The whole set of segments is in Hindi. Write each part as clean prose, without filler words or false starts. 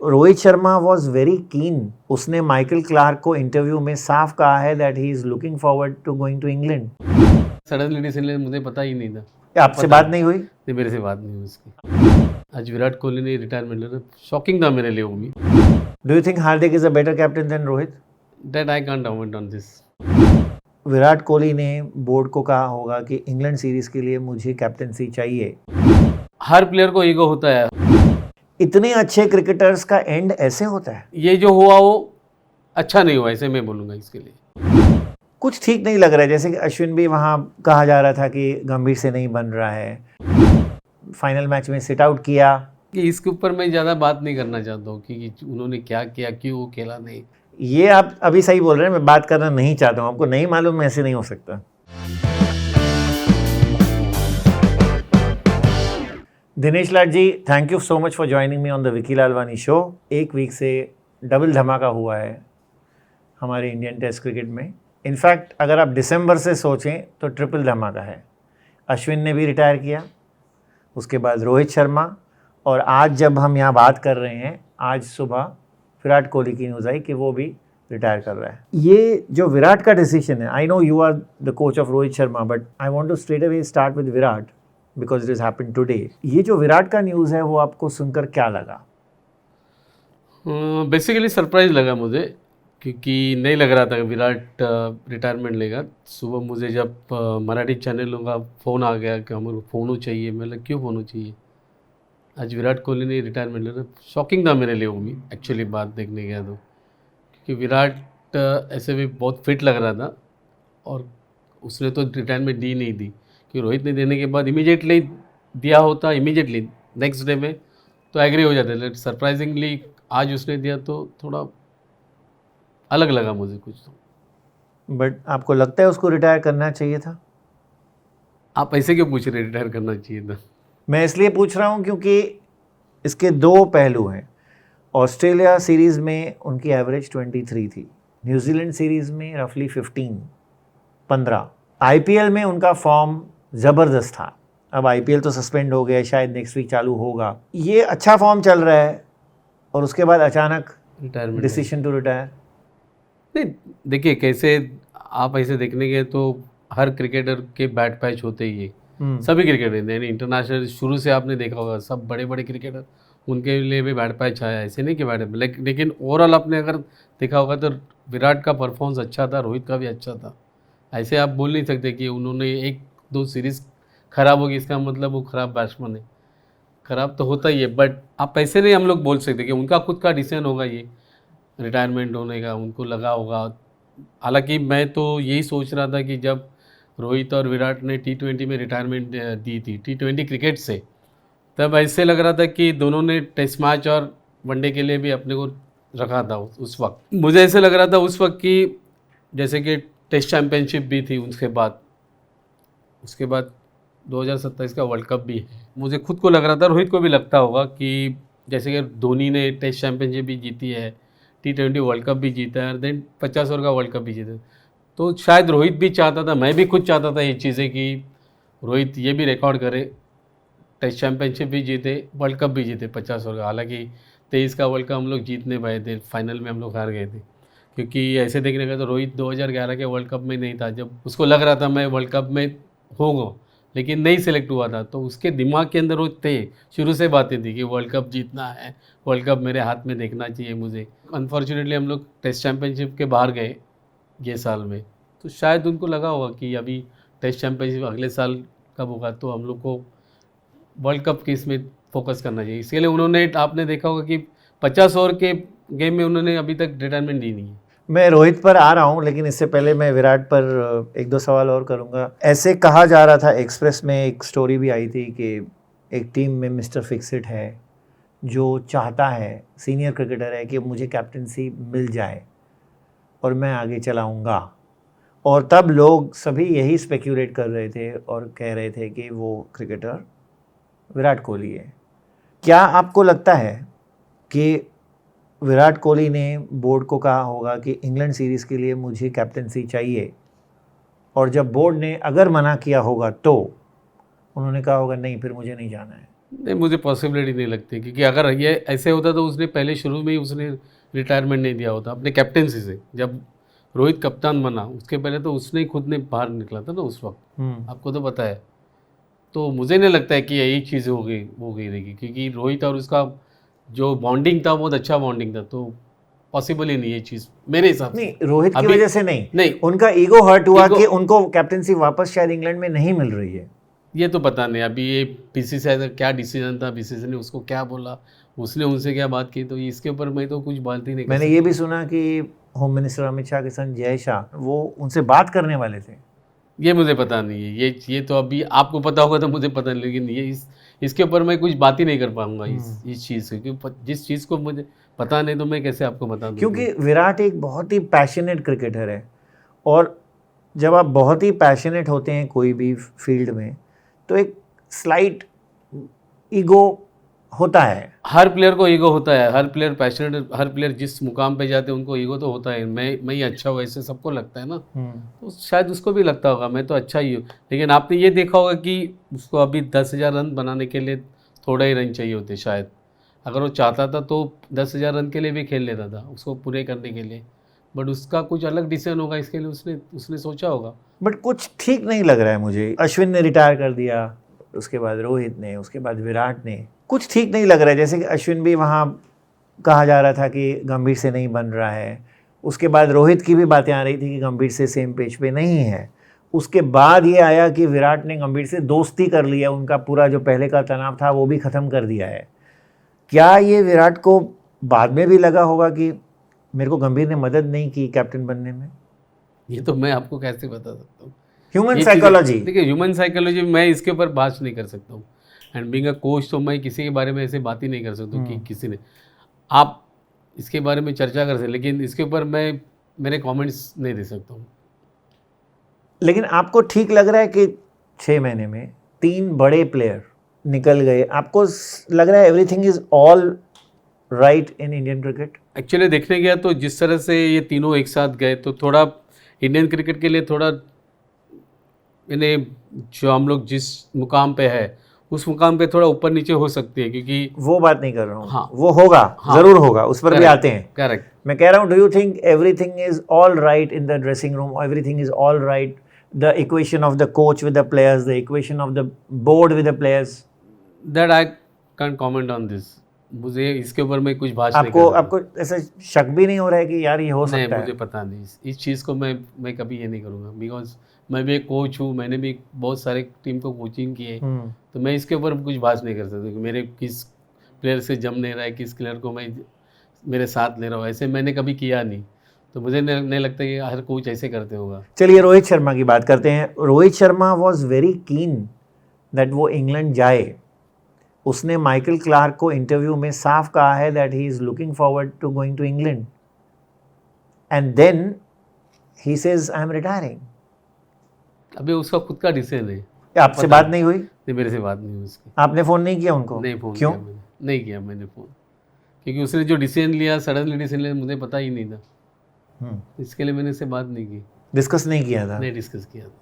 Rohit Sharma was very keen. उसने माइकल क्लार्क को इंटरव्यू में साफ कहा है that he is looking forward to going to England. Suddenly decision मुझे पता ही नहीं था. आपसे बात नहीं हुई? नहीं, मेरे से बात नहीं हुई उसकी. आज विराट कोहली ने रिटायरमेंट लेना शॉकिंग था मेरे लिए. वो भी. Do you think Hardik is a better captain than Rohit? That I can't comment on this. Virat Kohli ने बोर्ड को कहा होगा कि इंग्लैंड सीरीज के लिए मुझे कैप्टनसी चाहिए. हर प्लेयर को ईगो होता है. इतने अच्छे क्रिकेटर्स का एंड ऐसे होता है? ये जो हुआ वो अच्छा नहीं हुआ, ऐसे मैं बोलूँगा इसके लिए. कुछ ठीक नहीं लग रहा है. जैसे कि अश्विन भी वहाँ कहा जा रहा था कि गंभीर से नहीं बन रहा है. फाइनल मैच में सिट आउट किया. कि इसके ऊपर मैं ज़्यादा बात नहीं करना चाहता हूँ कि उन्होंने क्या किया, क्यों वो खेला नहीं. ये आप अभी सही बोल रहे हैं. मैं बात करना नहीं चाहता हूँ. आपको नहीं मालूम, ऐसे नहीं हो सकता. Dinesh Lad ji, thank you so much for joining me on the Vicky Lalwani show. एक वीक से डबल धमाका हुआ है हमारे इंडियन टेस्ट क्रिकेट में. इनफैक्ट अगर आप दिसंबर से सोचें तो ट्रिपल धमाका है. अश्विन ने भी रिटायर किया, उसके बाद रोहित शर्मा, और आज जब हम यहाँ बात कर रहे हैं, आज सुबह विराट कोहली की न्यूज़ आई कि वो भी रिटायर कर रहा है. ये जो विराट का डिसीजन है, I know you are the coach of Rohit Sharma, but I want to straight away start with Virat because it is happened today. ये जो विराट का न्यूज़ है वो आपको सुनकर क्या लगा? बेसिकली सरप्राइज लगा मुझे, क्योंकि नहीं लग रहा था कि विराट रिटायरमेंट लेगा. सुबह मुझे जब मराठी चैनलों का फ़ोन आ गया कि हमें फ़ोन चाहिए, मतलब क्यों फ़ोन चाहिए. आज विराट कोहली ने रिटायरमेंट लेना शॉकिंग था मेरे लिए. वो भी एक्चुअली बात देखने गया तो, क्योंकि विराट ऐसे भी बहुत फिट लग रहा था और उसने तो रिटायरमेंट दी नहीं दी, कि रोहित ने देने के बाद इमीडिएटली दिया होता, इमीडिएटली नेक्स्ट डे में तो एग्री हो जाते. लेकिन सरप्राइजिंगली आज उसने दिया तो थोड़ा अलग लगा मुझे कुछ तो. बट आपको लगता है उसको रिटायर करना चाहिए था? आप ऐसे क्यों पूछ रहे, रिटायर करना चाहिए था? मैं इसलिए पूछ रहा हूँ क्योंकि इसके दो पहलू हैं. ऑस्ट्रेलिया सीरीज़ में उनकी एवरेज 23 थी, न्यूजीलैंड सीरीज़ में रफली 15. आईपीएल में उनका फॉर्म ज़बरदस्त था. अब आईपीएल तो सस्पेंड हो गया, शायद नेक्स्ट वीक चालू होगा. ये अच्छा फॉर्म चल रहा है और उसके बाद अचानक रिटायरमेंट डिसीजन टू रिटायर. नहीं, देखिए कैसे आप ऐसे देखने गए तो हर क्रिकेटर के बैट पैच होते ही है. सभी क्रिकेटर यानी इंटरनेशनल शुरू से आपने देखा होगा, सब बड़े बड़े क्रिकेटर उनके लिए भी बैट पैच आया. ऐसे नहीं कि बैट, लेकिन ओवरऑल आपने अगर देखा होगा तो विराट का परफॉर्मेंस अच्छा था, रोहित का भी अच्छा था. ऐसे आप बोल नहीं सकते कि उन्होंने एक दो सीरीज़ ख़राब होगी इसका मतलब वो ख़राब बैट्समैन है. ख़राब तो होता ही है, बट आप ऐसे नहीं हम लोग बोल सकते कि उनका खुद का डिसीजन होगा ये रिटायरमेंट होने का, उनको लगा होगा. हालांकि मैं तो यही सोच रहा था कि जब रोहित और विराट ने T20 में रिटायरमेंट दी थी, T20 क्रिकेट से, तब ऐसे लग रहा था कि दोनों ने टेस्ट मैच और वनडे के लिए भी अपने को रखा था. उस वक्त मुझे ऐसे लग रहा था उस वक्त कि जैसे कि टेस्ट चैम्पियनशिप भी थी, उसके बाद 2027 का वर्ल्ड कप भी है. मुझे खुद को लग रहा था, रोहित को भी लगता होगा कि जैसे कि धोनी ने टेस्ट चैम्पियनशिप भी जीती है, T20 वर्ल्ड कप भी जीता है, देन 50 ओवर का वर्ल्ड कप भी जीता है, तो शायद रोहित भी चाहता था, मैं भी खुद चाहता था ये चीज़ें कि रोहित ये भी रिकॉर्ड करे, टेस्ट चैम्पियनशिप भी जीते, वर्ल्ड कप भी जीते 50 ओवर का. हालांकि 23 का वर्ल्ड कप हम लोग जीत नहीं पाए थे, फाइनल में हम लोग हार गए थे. क्योंकि ऐसे देखने का तो रोहित 2011 के वर्ल्ड कप में नहीं था, जब उसको लग रहा था मैं वर्ल्ड कप में होगा, लेकिन नहीं सिलेक्ट हुआ था. तो उसके दिमाग के अंदर वो थे, शुरू से बातें थी कि वर्ल्ड कप जीतना है, वर्ल्ड कप मेरे हाथ में देखना चाहिए मुझे. अनफॉर्चुनेटली हम लोग टेस्ट चैम्पियनशिप के बाहर गए ये साल में, तो शायद उनको लगा होगा कि अभी टेस्ट चैम्पियनशिप अगले साल कब होगा तो हम लोग को वर्ल्ड कप की इसमें फोकस करना चाहिए. इसके लिए उन्होंने, आपने देखा होगा कि 50 ओवर के गेम में उन्होंने अभी तक रिटायरमेंट दी नहीं है. मैं रोहित पर आ रहा हूँ, लेकिन इससे पहले मैं विराट पर एक दो सवाल और करूँगा. ऐसे कहा जा रहा था, एक्सप्रेस में एक स्टोरी भी आई थी कि एक टीम में मिस्टर फिक्सिट है जो चाहता है, सीनियर क्रिकेटर है, कि मुझे कैप्टनसी मिल जाए और मैं आगे चलाऊँगा. और तब लोग सभी यही स्पेक्यूलेट कर रहे थे और कह रहे थे कि वो क्रिकेटर विराट कोहली है. क्या आपको लगता है कि विराट कोहली ने बोर्ड को कहा होगा कि इंग्लैंड सीरीज़ के लिए मुझे कैप्टनसी चाहिए, और जब बोर्ड ने अगर मना किया होगा तो उन्होंने कहा होगा नहीं, फिर मुझे नहीं जाना है? नहीं, मुझे पॉसिबिलिटी नहीं लगती, क्योंकि अगर ये ऐसे होता तो उसने पहले शुरू में ही उसने रिटायरमेंट नहीं दिया होता अपने कैप्टेंसी से। जब रोहित कप्तान बना उसके पहले तो उसने ही खुद ने बाहर निकला था ना उस वक्त, आपको तो पता है। तो मुझे नहीं लगता है कि यही चीज़ हो गई रहेगी, क्योंकि रोहित और उसका जो बॉन्डिंग था बहुत अच्छा बॉन्डिंग था, तो पॉसिबल ही नहीं ये चीज़ मेरे हिसाब से। नहीं, रोहित की अभी- वजह से नहीं, नहीं, उनका ईगो हर्ट हुआ ईगो- कि उनको कैप्टेंसी वापस शायद इंग्लैंड में नहीं मिल रही है। ये तो पता नहीं अभी ये बीसीसीआई का क्या डिसीजन था, बीसीसीआई ने उसको क्या बोला, उसने उनसे क्या बात की, तो इसके ऊपर मैं तो कुछ बात ही नहीं कर मैंने ये भी सुना कि होम मिनिस्टर अमित शाह के सन जय शाह वो उनसे बात करने वाले थे। ये मुझे पता नहीं है, ये तो अभी आपको पता होगा तो मुझे पता नहीं, लेकिन ये इसके ऊपर मैं कुछ बात ही नहीं कर पाऊंगा इस चीज़ से, क्योंकि जिस चीज़ को मुझे पता नहीं तो मैं कैसे आपको बता दूँ। क्योंकि विराट एक बहुत ही पैशनेट क्रिकेटर है, और जब आप बहुत ही पैशनेट होते हैं कोई भी फील्ड में तो एक स्लाइट ईगो होता है। हर प्लेयर को ईगो होता है, हर प्लेयर पैशनेट, हर प्लेयर जिस मुकाम पे जाते हैं उनको ईगो तो होता है। मैं ही अच्छा हूँ ऐसे सबको लगता है ना, तो शायद उसको भी लगता होगा मैं तो अच्छा ही हूँ। लेकिन आपने ये देखा होगा कि उसको अभी 10,000 रन बनाने के लिए थोड़ा ही रन चाहिए होते शायद। अगर वो चाहता था तो 10,000 रन के लिए भी खेल लेता था उसको पूरे करने के लिए, बट उसका कुछ अलग डिसीजन होगा, इसके लिए उसने सोचा होगा। बट कुछ ठीक नहीं लग रहा है मुझे। अश्विन ने रिटायर कर दिया, उसके बाद रोहित ने, उसके बाद विराट ने, कुछ ठीक नहीं लग रहा है। जैसे कि अश्विन भी वहाँ कहा जा रहा था कि गंभीर से नहीं बन रहा है, उसके बाद रोहित की भी बातें आ रही थी कि गंभीर से सेम पेज पे नहीं है, उसके बाद ये आया कि विराट ने गंभीर से दोस्ती कर लिया, उनका पूरा जो पहले का तनाव था वो भी ख़त्म कर दिया है। क्या ये विराट को बाद में भी लगा होगा कि मेरे को गंभीर ने मदद नहीं की कैप्टन बनने में? ये तो मैं आपको कैसे बता सकता हूँ, ह्यूमन साइकोलॉजी। देखिए ह्यूमन साइकोलॉजी मैं इसके ऊपर बात नहीं कर सकता हूँ, एंड बीइंग अ कोच तो मैं किसी के बारे में ऐसे बात ही नहीं कर सकता कि किसी ने, आप इसके बारे में चर्चा कर सकते, लेकिन इसके ऊपर मैं मेरे कमेंट्स नहीं दे सकता हूँ। लेकिन आपको ठीक लग रहा है कि 6 महीने में 3 बड़े प्लेयर निकल गए? आपको लग रहा है everything is all right in Indian cricket? Actually देखने गया तो जिस तरह से ये तीनों एक साथ गए तो थोड़ा इंडियन क्रिकेट के लिए थोड़ा इन्हें, जो हम लोग जिस मुकाम पे है उस मुकाम पे थोड़ा ऊपर नीचे हो सकती है, क्योंकि वो बात नहीं कर रहा हूँ। हाँ, वो होगा, हाँ, जरूर होगा, उस पर भी आते हैं। करेक्ट। मैं कह रहा हूँ, do you think everything is all right in the dressing room, everything is all right, the equation of the coach with the players, the equation of the board with the players? That I can comment on this, मुझे इसके ऊपर मैं कुछ भाषण नहीं कर सकता। आपको ऐसा शक भी नहीं हो रहा है कि यार ये हो सकता है? मुझे पता नहीं, इस चीज़ को मैं कभी ये नहीं करूँगा, बिकॉज मैं भी एक कोच हूँ, मैंने भी बहुत सारे टीम को कोचिंग की है, तो मैं इसके ऊपर कुछ बात नहीं कर सकता कि मेरे किस प्लेयर से जम नहीं रहा है, किस प्लेयर को मैं मेरे साथ ले रहा हूँ, ऐसे मैंने कभी किया नहीं, तो मुझे नहीं लगता कि हर कोच ऐसे करते होगा। चलिए रोहित शर्मा की बात करते हैं। Rohit Sharma was very keen that वो इंग्लैंड जाए। उसने माइकल क्लार्क को इंटरव्यू में साफ कहा है that he is looking forward to going to England, and then he says I am retiring. अभी उसका खुद का डिसीजन है। आपसे बात नहीं हुई? नहीं, मेरे से बात नहीं हुई उसकी। आपने फ़ोन नहीं किया उनको? नहीं, फ़ोन क्यों? किया मैंने, नहीं किया मैंने फ़ोन, क्योंकि उसने जो डिसीजन लिया, सडनली डिसीजन लिया, मुझे पता ही नहीं था, इसके लिए मैंने उससे बात नहीं की, डिस्कस नहीं किया था? नहीं डिस्कस किया था।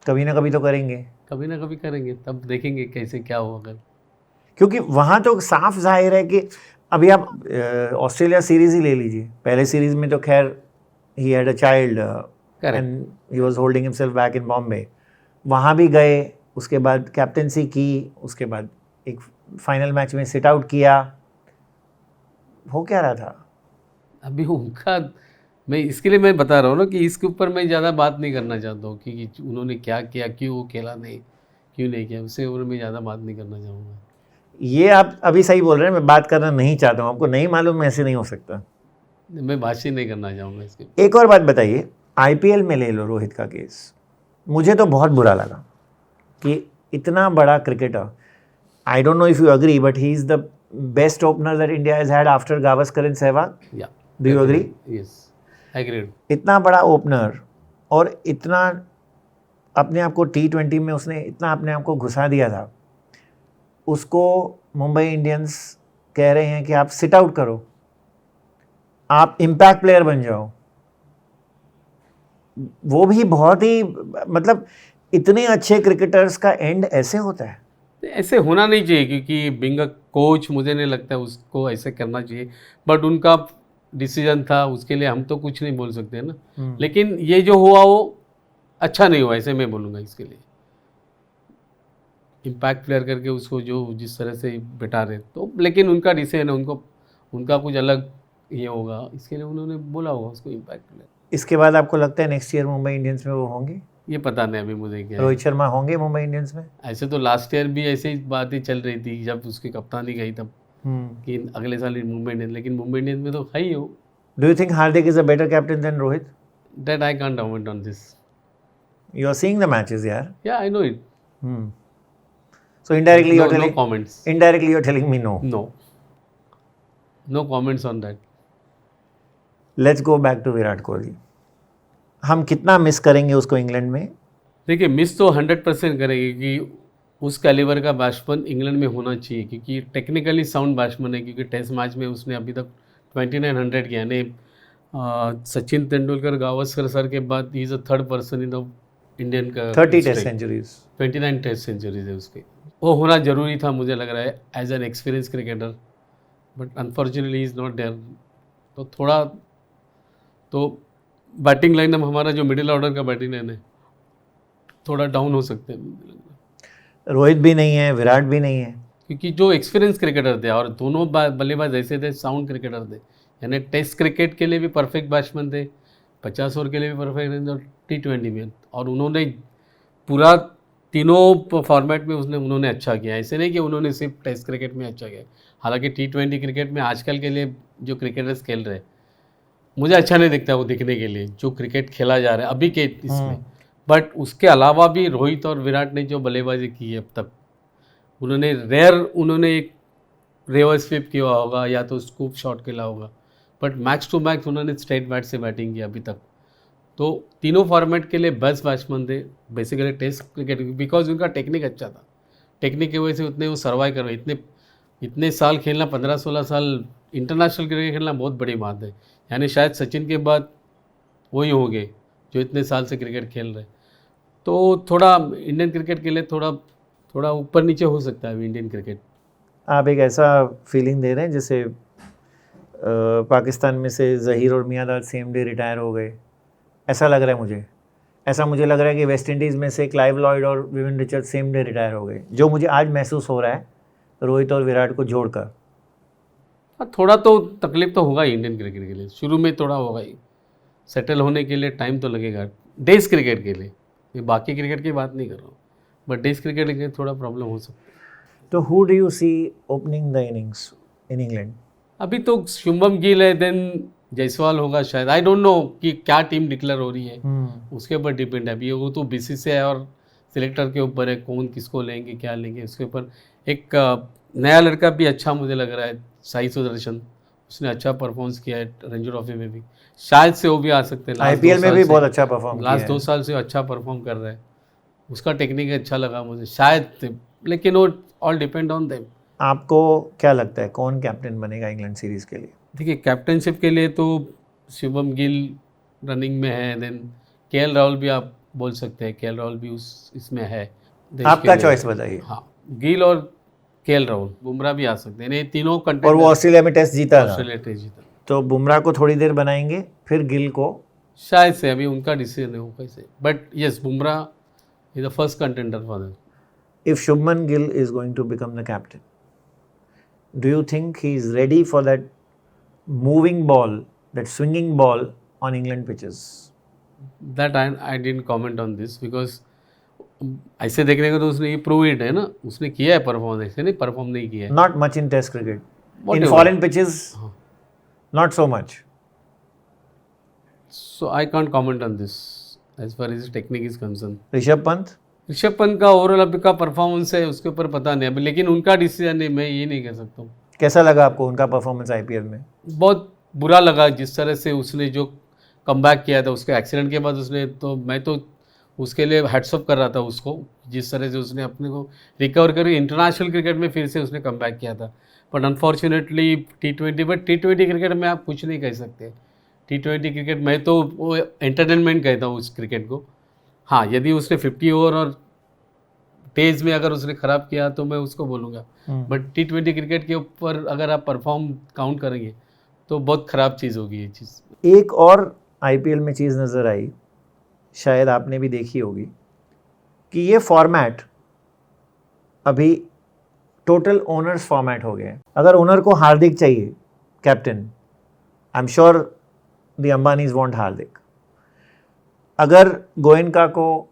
कभी ना कभी तो करेंगे, कभी ना कभी करेंगे, तब देखेंगे कैसे क्या होगा। क्योंकि वहाँ तो साफ जाहिर है कि अभी आप ऑस्ट्रेलिया सीरीज़ ही ले लीजिए। पहले सीरीज़ में तो खैर he had a child and he was holding himself back in Bombay. वहाँ भी गए, उसके बाद कैप्टेंसी की, उसके बाद एक फाइनल मैच में सिट आउट किया। हो क्या रहा था? अभी उनका, मैं इसके लिए मैं बता रहा हूँ ना कि इसके ऊपर मैं ज़्यादा बात नहीं करना चाहता हूँ कि उन्होंने क्या किया, क्यों वो खेला नहीं, क्यों नहीं किया, उससे ऊपर मैं ज़्यादा बात नहीं करना चाहूँगा। ये आप अभी सही बोल रहे हैं, मैं बात करना नहीं चाहता हूँ। आपको नहीं मालूम, ऐसे नहीं हो सकता। मैं भाषण नहीं करना चाहूँगा इसके। एक और बात बताइए, आईपीएल में ले लो रोहित का केस। मुझे तो बहुत बुरा लगा कि इतना बड़ा cricketer, I don't know if you agree, but he is the best opener that India has had after Gavaskar and Sehwag. Do you agree? Yes, agreed. इतना बड़ा ओपनर और इतना अपने आप को T20 में उसने इतना अपने आप को घुसा दिया था, उसको मुंबई इंडियंस कह रहे हैं कि आप सिट आउट करो, आप इम्पैक्ट प्लेयर बन जाओ। वो भी बहुत ही, मतलब इतने अच्छे क्रिकेटर्स का एंड ऐसे होता है। ऐसे होना नहीं चाहिए, क्योंकि बिंग अ कोच मुझे नहीं लगता है उसको ऐसे करना चाहिए, बट उनका डिसीजन था, उसके लिए हम तो कुछ नहीं बोल सकते ना। लेकिन ये जो हुआ वो अच्छा नहीं हुआ, ऐसे मैं बोलूँगा इसके लिए। इम्पैक्ट प्लेयर करके उसको जो जिस तरह से बिठा रहे, तो लेकिन उनका डिसीजन है, उनका कुछ अलग ये होगा, इसके लिए उन्होंने बोला होगा उसको इम्पैक्ट प्लेयर। इसके बाद आपको लगता है नेक्स्ट ईयर मुंबई इंडियंस में वो होंगे? ये पता नहीं अभी मुझे क्या है। रोहित शर्मा होंगे मुंबई इंडियंस में? ऐसे तो लास्ट ईयर भी ऐसे ही बातें चल रही थी जब उसकी कप्तानी गई तब, कि अगले साल मुंबई इंडियंस, लेकिन मुंबई इंडियंस में तो है ही हो। Do you think Hardik is a better captain than Rohit? That I can't comment on this. You are seeing the matches यार. या I know it. So indirectly No, you're no telling comments. indirectly you're telling me no. No comments on that. Let's go back to Virat Kohli. हम कितना मिस करेंगे उसको इंग्लैंड में? देखिए, मिस तो 100% करेंगे कि उस कैलिबर का बैट्समैन इंग्लैंड में होना चाहिए, क्योंकि टेक्निकली साउंड बैट्समैन है, क्योंकि टेस्ट मैच में उसने अभी तक 2900 किया, यानी सचिन तेंदुलकर गावस्कर सर के बाद he is a third person in the Indian का 30 टेस्ट सेंचुरीज, 29 टेस्ट सेंचुरीज है उसके। वो होना ज़रूरी था मुझे लग रहा है as an experience cricketer, but unfortunately is not there. तो थोड़ा तो बैटिंग लाइनअप हमारा जो मिडिल ऑर्डर का बैटिंग लाइन है थोड़ा डाउन हो सकते हैं। रोहित भी नहीं है, विराट भी नहीं है, क्योंकि जो एक्सपीरियंस क्रिकेटर थे और दोनों बल्लेबाज ऐसे थे, साउंड क्रिकेटर थे, यानी टेस्ट क्रिकेट के लिए भी परफेक्ट बैट्समैन थे, 50 ओवर के लिए भी परफेक्ट थे, और T20 में, और उन्होंने पूरा तीनों फॉर्मेट में उन्होंने अच्छा किया। ऐसे नहीं कि उन्होंने सिर्फ टेस्ट क्रिकेट में अच्छा किया, हालांकि T20 क्रिकेट में आजकल के लिए जो क्रिकेटर्स खेल रहे हैं मुझे अच्छा नहीं दिखता वो दिखने के लिए, जो क्रिकेट खेला जा रहा है अभी के इसमें। बट उसके अलावा भी रोहित और विराट ने जो बल्लेबाजी की है अब तक, उन्होंने एक रिवर्स स्वीप किया होगा या तो स्कूप शॉट खेला होगा, बट मैच टू मैच उन्होंने स्ट्रेट बैट से बैटिंग की अभी तक। तो तीनों फॉर्मेट के लिए बेस्ट बैट्समैन थे बेसिकली टेस्ट क्रिकेट, बिकॉज उनका टेक्निक अच्छा था। टेक्निक की वजह से उतने वो सर्वाइव कर रहे, इतने साल खेलना, 15-16 साल इंटरनेशनल क्रिकेट खेलना बहुत बड़ी बात है। यानी शायद सचिन के बाद वही होंगे जो इतने साल से क्रिकेट खेल रहे। तो थोड़ा इंडियन क्रिकेट के लिए थोड़ा ऊपर नीचे हो सकता है इंडियन क्रिकेट। आप एक ऐसा फीलिंग दे रहे हैं जैसे पाकिस्तान में से ज़हीर और मियांदाद सेम डे रिटायर हो गए, ऐसा लग रहा है मुझे। ऐसा मुझे लग रहा है कि वेस्ट इंडीज़ में से क्लाइव लॉयड और woven Richard same day retire हो गए, जो मुझे आज महसूस हो रहा है रोहित और विराट को जोड़कर। थोड़ा तो तकलीफ तो होगा ही इंडियन क्रिकेट के लिए, शुरू में थोड़ा होगा ही, सेटल होने के लिए टाइम तो लगेगा डेज क्रिकेट के लिए। ये बाकी क्रिकेट की बात नहीं कर रहा हूँ, बट डेज क्रिकेट के लिए थोड़ा प्रॉब्लम हो सकता है। तो who do you see opening the innings in England? अभी तो शुभम गिल है, देन जायसवाल होगा शायद, आई डोंट नो कि क्या टीम डिक्लेयर हो रही है, उसके ऊपर डिपेंड है। अभी वो तो BCCI और सिलेक्टर के ऊपर है, कौन किसको लेंगे क्या लेंगे उसके ऊपर। एक नया लड़का भी अच्छा मुझे लग रहा है, साई सुदर्शन, उसने अच्छा परफॉर्मेंस किया है रणजी ट्रॉफी में भी, शायद से वो भी आ सकते हैं। IPL में भी बहुत अच्छा परफॉर्म किया है, लास्ट 2 साल से अच्छा परफॉर्म कर रहा है, उसका टेक्निक अच्छा लगा मुझे शायद, लेकिन वो ऑल डिपेंड ऑन देम। आपको क्या लगता है कौन कैप्टन बनेगा इंग्लैंड सीरीज़ के लिए? देखिए, कैप्टनशिप के लिए तो शुभम गिल रनिंग में है, देन KL राहुल भी आप बोल सकते हैं, KL राहुल भी इसमें है। आपका चॉइस बताइए। हाँ, गिल और KL राहुल, बुमराह भी आ सकते हैं, ये तीनों कंटेंडर। और वो ऑस्ट्रेलिया में टेस्ट जीता था, ऑस्ट्रेलिया टेस्ट जीता, तो बुमराह को थोड़ी देर बनाएंगे, फिर गिल को शायद से, अभी उनका डिसीजन है वो कैसे, but yes Bumrah is the first contender for that. If Shubman Gill is going to become the captain, do you think he is ready for that moving ball, that swinging ball on England pitches? That I didn't comment on this because ऐसे देखने को तो उसने ये प्रूव इट है ना, उसने किया है परफॉर्म, ऐसे नहीं परफॉर्म नहीं किया है। Not much in Test cricket. In Whatever. foreign pitches, not so much. So I can't comment on this as far as technique is concerned. Rishabh Pant का ओवरऑल अभी का परफॉर्मेंस है उसके ऊपर पता नहीं अभी, लेकिन उनका डिसीजन है, मैं ये नहीं कह सकता हूँ। कैसा लगा आपको उनका परफॉर्मेंस IPL में? बहुत बुरा लगा जिस तरह से उसने जो कमबैक किया था उसके एक्सीडेंट के बाद, उसने तो मैं तो उसके लिए हैट्स ऑफ कर रहा था उसको, जिस तरह से उसने अपने को रिकवर करी, इंटरनेशनल क्रिकेट में फिर से उसने कमबैक किया था। बट अनफॉर्चुनेटली T20 क्रिकेट में आप कुछ नहीं कह सकते। T20 क्रिकेट मैं तो वो एंटरटेनमेंट कहता हूँ उस क्रिकेट को। हाँ, यदि उसने 50 ओवर और तेज में अगर उसने ख़राब किया तो मैं उसको बोलूँगा, बट T20 क्रिकेट के ऊपर अगर आप परफॉर्म काउंट करेंगे तो बहुत ख़राब चीज़ होगी ये चीज़। एक और आईपीएल में चीज़ नज़र आई, शायद आपने भी देखी होगी, कि ये फॉर्मेट अभी टोटल ओनर्स फॉर्मेट हो गया है। अगर ओनर को हार्दिक चाहिए captain, I am sure the Ambanis want Hardik. अगर गोयनका को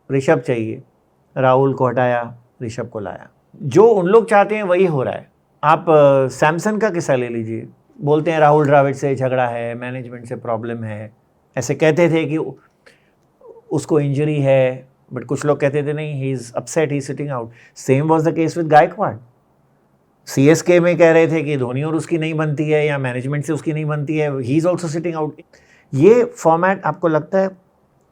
ऋषभ चाहिए, राहुल को हटाया, ऋषभ को लाया। जो उन लोग चाहते हैं वही हो रहा है। आप सैमसन का किस्सा ले लीजिए, बोलते हैं राहुल द्रविड़ से झगड़ा है, मैनेजमेंट से प्रॉब्लम है, ऐसे कहते थे कि उसको इंजरी है, बट कुछ लोग कहते थे नहीं, he is upset, he is sitting out. Same was the case with Gaikwad. CSK में कह रहे थे कि धोनी और उसकी नहीं बनती है, या मैनेजमेंट से उसकी नहीं बनती है, he is also sitting out. ये फॉर्मेट आपको लगता है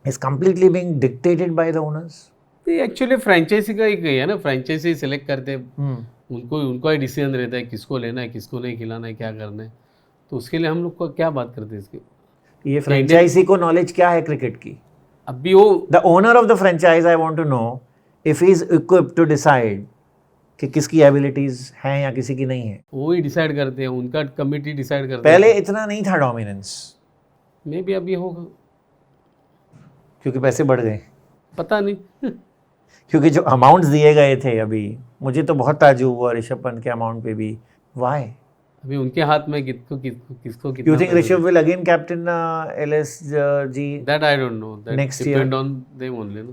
is completely being dictated by the owners? ये एक्चुअली फ्रेंचाइजी का ही है ना, फ्रेंचाइजी सेलेक्ट करते हैं, उनका ही डिसीजन रहता है किसको लेना है, किसको नहीं खिलाना है, क्या करना है। तो उसके लिए हम लोग को क्या बात करते हैं इसकी? ये फ्रेंचाइजी को नॉलेज क्या है क्रिकेट की? अभी वो the owner of the franchise, I want to know if he is equipped to decide कि किसकी एबिलिटीज हैं या किसी की नहीं है। वो ही डिसाइड करते हैं, उनका कमिटी डिसाइड करता है। पहले इतना नहीं था डोमिनेंस, मे बी अभी होगा, क्योंकि पैसे बढ़ गए, पता नहीं। क्योंकि जो अमाउंट्स दिए गए थे, अभी मुझे तो बहुत ताज्जुब हुआ ऋषभ पंत के अमाउंट पे भी। व्हाई? अभी उनके हाथ में किसको you think Rishabh will again captain LSG? That I don't know, that next depend year? On them only.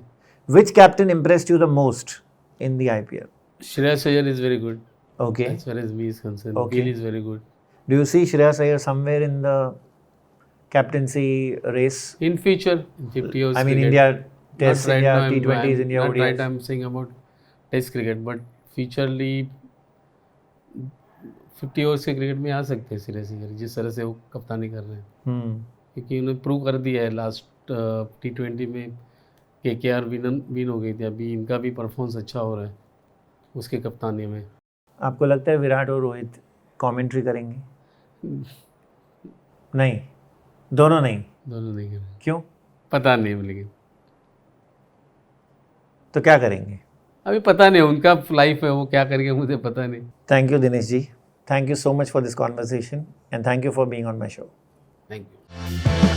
Which captain impressed you the most in the IPL? Shreyas Iyer is very good Okay. as far as me is concerned. Okay. Gill is very good. Do you see Shreyas Iyer somewhere in the captaincy race? In future, in 50 years I mean, cricket. India Not Test, right India now, T20s, India not ODIs. right, I'm saying about Test cricket, but futurely 50 overs के क्रिकेट में आ सकते हैं श्रेयस अय्यर, जिस तरह से वो कप्तानी कर रहे हैं। क्योंकि उन्होंने प्रूव कर दिया है, लास्ट T20 में KKR विन हो गई थी, अभी इनका भी परफॉर्मेंस अच्छा हो रहा है उसके कप्तानी में। आपको लगता है विराट और रोहित कमेंट्री करेंगे? नहीं, दोनों नहीं करेंगे। क्यों? पता नहीं, लेकिन तो क्या करेंगे? अभी पता नहीं, उनका लाइफ है, वो क्या करेंगे मुझे पता नहीं। Thank you, Dinesh ji. Thank you so much for this conversation and thank you for being on my show. Thank you.